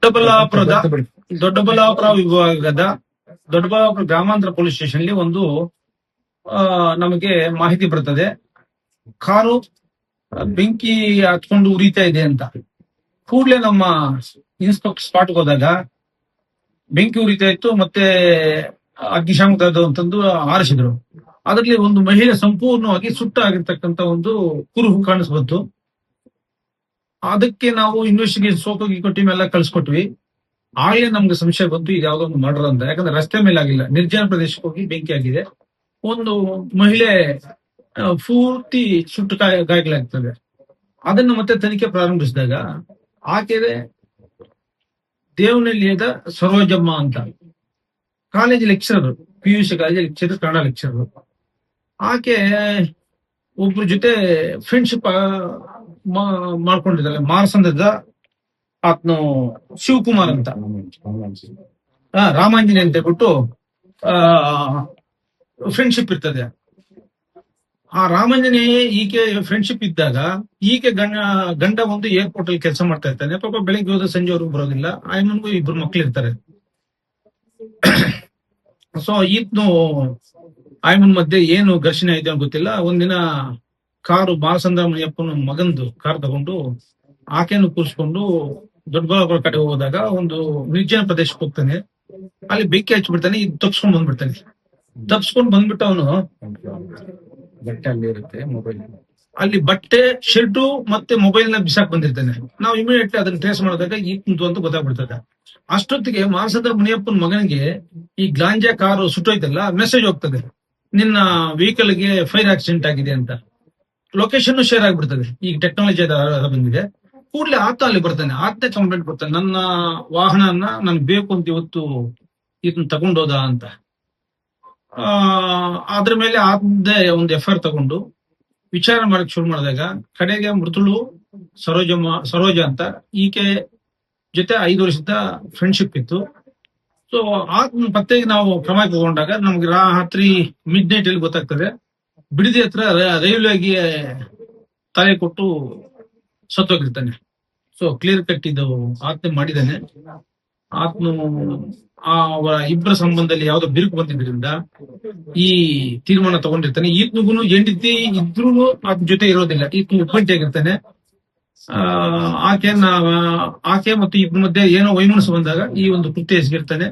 ದೊಡ್ಡಬಳ್ಳಾಪುರದ ದೊಡ್ಡಬಳ್ಳಾಪುರ ವಿಭಾಗದ ದೊಡ್ಡಬಳ್ಳಾಪುರ ಗ್ರಾಮಾಂತರ ಪೊಲೀಸ್ ಸ್ಟೇಷನ್ ಅಲ್ಲಿ ಒಂದು ನಮಗೆ ಮಾಹಿತಿ ಬರ್ತದೆ. ಕಾರು ಬೆಂಕಿ ಹತ್ಕೊಂಡು ಉರಿತಾ ಇದೆ ಅಂತ. ಕೂಡಲೇ ನಮ್ಮ ಇನ್ಸ್ಪೆಕ್ಟರ್ ಸ್ಪಾಟ್ಗೆ ಹೋದಾಗ ಬೆಂಕಿ ಉರಿತಾ ಇತ್ತು, ಮತ್ತೆ ಅಗ್ನಿಶಾಮಕ ಅಂತಂದು ಆರಿಸಿದ್ರು. ಅದರಲ್ಲಿ ಒಂದು ಮಹಿಳೆ ಸಂಪೂರ್ಣವಾಗಿ ಸುಟ್ಟಾಗಿರ್ತಕ್ಕಂಥ ಒಂದು ಕುರುಹು ಕಾಣಿಸ್ಬಂತು. ಅದಕ್ಕೆ ನಾವು ಇನ್ವೆಸ್ಟಿಗೇಷನ್ ಸೋಕೋಗಿ ಟೀಮ್ ಎಲ್ಲ ಕಳ್ಸಿಕೊಟ್ವಿ. ಆಗಲೇ ನಮ್ಗೆ ಸಂಶಯ ಬಂತು ಇದು ಯಾವ್ದೋ ಒಂದು ಮರ್ಡರ್ ಅಂತ. ಯಾಕಂದ್ರೆ ರಸ್ತೆ ಮೇಲೆ ಆಗಿಲ್ಲ, ನಿರ್ಜನ ಪ್ರದೇಶಕ್ಕೆ ಹೋಗಿ ಬೆಂಕಿ ಆಗಿದೆ. ಒಂದು ಮಹಿಳೆ ಪೂರ್ತಿ ಸುಟ್ಟು ಗಾಯಗಳಾಗ್ತದೆ. ಅದನ್ನು ಮತ್ತೆ ತನಿಖೆ ಪ್ರಾರಂಭಿಸಿದಾಗ ಆಕೆ ದೇವನಹಳ್ಳಿಯದ ಸರೋಜಮ್ಮ ಅಂತ college lecturer, PUC college lecturer, Kannada lecturer. ಆಕೆ ಒಬ್ರ ಜೊತೆ ಫ್ರೆಂಡ್ಶಿಪ್ ಮಾಡ್ಕೊಂಡಿದ್ದಾಳೆ. ಮಾರ್ಸಂದದ ಆತ್ನು ಶಿವಕುಮಾರ್ ಅಂತ, ರಾಮಾಂಜನಿ ಅಂತ ಹೇಳ್ಬಿಟ್ಟು ಫ್ರೆಂಡ್ಶಿಪ್ ಇರ್ತದೆ. ಆ ರಾಮಾಂಜನಿ ಈಕೆ ಫ್ರೆಂಡ್ಶಿಪ್ ಇದ್ದಾಗ ಈಕೆ ಗಂಡ ಒಂದು ಏರ್ಪೋರ್ಟ್ ಅಲ್ಲಿ ಕೆಲಸ ಮಾಡ್ತಾ ಇರ್ತಾನೆ. ಪಾಪ ಬೆಳಿಗ್ಗೆ ಹೋದ ಸಂಜೆವರೆಗೂ ಬರೋದಿಲ್ಲ. ಆಯ್ಮನ್ಗೂ ಇಬ್ರು ಮಕ್ಳು ಇರ್ತಾರೆ. ಸೊ ಈತ್ನು ಆಯ್ಮನ್ ಮಧ್ಯೆ ಏನು ಘರ್ಷಣೆ ಆಯ್ತು ಅಂತ ಗೊತ್ತಿಲ್ಲ. ಒಂದಿನ ಕಾರು ಬಾಲಚಂದ್ರ ಮುನಿಯಪ್ಪನ ಮಗಂದು ಕಾರ್ ತಗೊಂಡು ಆಕೆಯನ್ನು ಕೂರಿಸ್ಕೊಂಡು ದೊಡ್ಡಬಳ್ಳಾಪುರ ಕಡೆ ಹೋದಾಗ ಒಂದು ನಿರ್ಜನ ಪ್ರದೇಶಕ್ಕೆ ಹೋಗ್ತಾನೆ. ಅಲ್ಲಿ ಬೆಂಕಿ ಹಚ್ಚಿಬಿಡ್ತಾನೆ. ಇದು ತಪ್ಸ್ಕೊಂಡ್ ಬಂದ್ಬಿಡ್ತಾನೆ. ತಪ್ಸ್ಕೊಂಡ್ ಬಂದ್ಬಿಟ್ಟು ಅವನು ಅಲ್ಲಿ ಬಟ್ಟೆ, ಶರ್ಟು ಮತ್ತೆ ಮೊಬೈಲ್ ನ ಬಿಸಾಕ್ ಬಂದಿರ್ತಾನೆ. ನಾವು ಇಮಿಡಿಯೇಟ್ಲಿ ಅದನ್ನ ಟ್ರೇಸ್ ಮಾಡಿದಾಗ ಈ ಕುಂತು ಅಂತ ಗೊತ್ತಾಗ್ಬಿಡ್ತದೆ. ಅಷ್ಟೊತ್ತಿಗೆ ಮಾನಸಂದ್ರ ಮುನಿಯಪ್ಪನ ಮಗನಿಗೆ ಈ ಗ್ಲಾಂಜಾ ಕಾರು ಸುಟ್ಟೋಯ್ತಲ್ಲ, ಮೆಸೇಜ್ ಹೋಗ್ತದೆ, ನಿನ್ನ ವೆಹಿಕಲ್ ಗೆ ಫೈರ್ ಆಕ್ಸಿಡೆಂಟ್ ಆಗಿದೆ ಅಂತ. ಲೊಕೇಶನ್ ಶೇರ್ ಆಗ್ಬಿಡ್ತದೆ. ಈಗ ಟೆಕ್ನಾಲಜಿ ಬಂದಿದೆ. ಕೂಡಲೇ ಆತ ಅಲ್ಲಿ ಬರ್ತಾನೆ. ಆತನೇ ಕಂಪ್ಲೇಂಟ್ ಕೊಡ್ತಾನೆ, ನನ್ನ ವಾಹನನ ನನ್ಗೆ ಬೇಕು ಅಂತ ಇವತ್ತು ಇದನ್ನ ತಗೊಂಡೋದ ಅಂತ. ಅದ್ರ ಮೇಲೆ ಆತದೇ ಒಂದು FIR ತಗೊಂಡು ವಿಚಾರ ಮಾಡಕ್ ಶುರು ಮಾಡಿದಾಗ ಕಡೆಗೆ ಮೃತಳು ಸರೋಜ ಅಂತ, ಈಕೆ ಜೊತೆ 5 ವರ್ಷದ ಫ್ರೆಂಡ್ಶಿಪ್ ಇತ್ತು. ಸೊ ಆತ್ಮ ಪತ್ತೆಗೆ ನಾವು ಕ್ರಮ ತಗೊಂಡಾಗ ನಮ್ಗೆ ರಾತ್ರಿ ಮಿಡ್ ನೈಟ್ ಅಲ್ಲಿ ಗೊತ್ತಾಗ್ತದೆ, ಬಿಡದಿ ಹತ್ರ ರೈಲ್ವೆಗೆ ತಲೆ ಕೊಟ್ಟು ಸತ್ತೋಗಿರ್ತಾನೆ. ಸೊ ಕ್ಲಿಯರ್ ಕಟ್ ಇದು ಆತ್ಮ ಮಾಡಿದ್ದಾನೆ. ಆತ್ಮ ಅವರ ಇಬ್ಬರ ಸಂಬಂಧದಲ್ಲಿ ಯಾವ್ದೋ ಬಿರುಕು ಬಂದಿದ್ರಿಂದ ಈ ತೀರ್ಮಾನ ತಗೊಂಡಿರ್ತಾನೆ. ಈತ್ನಿಗೂ ಹೆಂಡತಿ ಇದ್ರೂ ಆತನ ಜೊತೆ ಇರೋದಿಲ್ಲ, ಈತ್ನ ಒಬ್ಬಂಟಿಯಾಗಿರ್ತಾನೆ. ಆಕೆ ಮತ್ತು ಇಬ್ಬರ ಮಧ್ಯೆ ಏನೋ ವೈಮನಸ್ಸು ಬಂದಾಗ ಈ ಒಂದು ಕೃತ್ಯ ಎಸಗಿರ್ತಾನೆ.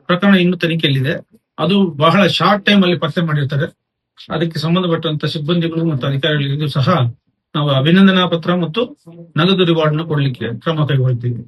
ಪ್ರಕರಣ ಇನ್ನೂ ತನಿಖೆಯಲ್ಲಿದೆ. ಅದು ಬಹಳ ಶಾರ್ಟ್ ಟೈಮ್ ಅಲ್ಲಿ ಪತ್ತೆ ಮಾಡಿರ್ತಾರೆ. ಅದಕ್ಕೆ ಸಂಬಂಧಪಟ್ಟಂತ ಸಿಬ್ಬಂದಿಗಳು ಮತ್ತು ಅಧಿಕಾರಿಗಳಿಗೂ ಸಹ ನಾವು ಅಭಿನಂದನಾ ಪತ್ರ ಮತ್ತು ನಗದು ರಿವಾರ್ಡ್ ನ ಕೊಡ್ಲಿಕ್ಕೆ ಕ್ರಮ ಕೈಗೊಳ್ತೀವಿ.